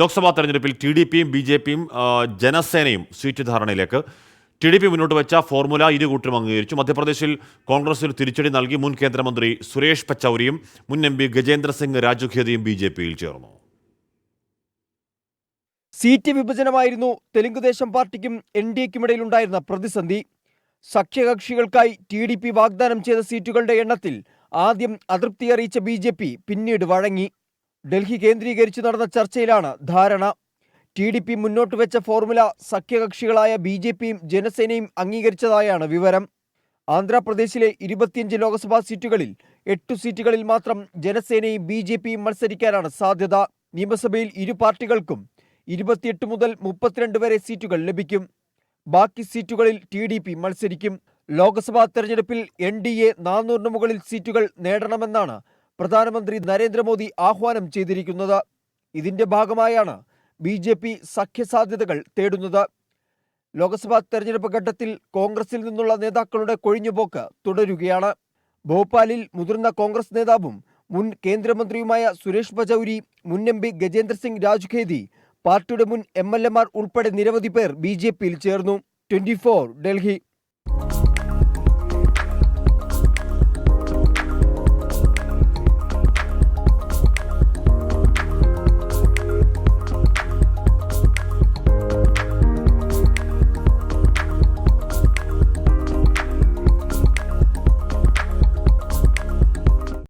ലോക്സഭാ തെരഞ്ഞെടുപ്പിൽ TDPയും BJPയും ജനസേനയും seat ധാരണയിലേക്ക്. TDP മുന്നോട്ട് വെച്ച ഫോർമുല ഇരുകൂട്ടരും അംഗീകരിച്ചു. മധ്യപ്രദേശിൽ കോൺഗ്രസിന് തിരിച്ചടി നൽകി മുൻ കേന്ദ്രമന്ത്രി സുരേഷ് പച്ചൗരിയും മുൻ MP ഗജേന്ദ്ര സിംഗ് രാജുഖേദിയും BJPയിൽ ചേർന്നു. സീറ്റ് വിഭജനമായിരുന്നു തെലുങ്കുദേശം പാർട്ടിക്കും NDAയ്ക്കുമിടയിലുണ്ടായിരുന്ന പ്രതിസന്ധി. സഖ്യകക്ഷികൾക്കായി TDP വാഗ്ദാനം ചെയ്ത സീറ്റുകളുടെ എണ്ണത്തിൽ ആദ്യം അതൃപ്തി അറിയിച്ച BJP പിന്നീട് വഴങ്ങി. ഡൽഹി കേന്ദ്രീകരിച്ച് നടന്ന ചർച്ചയിലാണ് ധാരണ. TDP മുന്നോട്ട് വെച്ച ഫോർമുല സഖ്യകക്ഷികളായ BJPയും ജനസേനയും അംഗീകരിച്ചതായാണ് വിവരം. ആന്ധ്രാപ്രദേശിലെ 25 ലോക്സഭാ സീറ്റുകളിൽ 8 സീറ്റുകളിൽ മാത്രം ജനസേനയും BJPയും മത്സരിക്കാനാണ് സാധ്യത. നിയമസഭയിൽ ഇരു പാർട്ടികൾക്കും 28 മുതൽ 32 വരെ സീറ്റുകൾ ലഭിക്കും. ബാക്കി സീറ്റുകളിൽ TDP മത്സരിക്കും. ലോക്സഭാ തെരഞ്ഞെടുപ്പിൽ NDA 400 മുകളിൽ സീറ്റുകൾ നേടണമെന്നാണ് പ്രധാനമന്ത്രി നരേന്ദ്രമോദി ആഹ്വാനം ചെയ്തിരിക്കുന്നത്. ഇതിന്റെ ഭാഗമായാണ് BJP സഖ്യസാധ്യതകൾ തേടുന്നത്. ലോക്സഭാ തെരഞ്ഞെടുപ്പ് ഘട്ടത്തിൽ കോൺഗ്രസിൽ നിന്നുള്ള നേതാക്കളുടെ കൊഴിഞ്ഞുപോക്ക് തുടരുകയാണ്. ഭോപ്പാലിൽ മുതിർന്ന കോൺഗ്രസ് നേതാവും മുൻ കേന്ദ്രമന്ത്രിയുമായ സുരേഷ് പച്ചൗരി, മുൻ MP ഗജേന്ദ്ര സിംഗ് രാജുഖേദി, പാർട്ടിയുടെ മുൻ MLAമാർ ഉൾപ്പെടെ നിരവധി പേർ BJPയിൽ ചേർന്നു. 24 ഡൽഹി.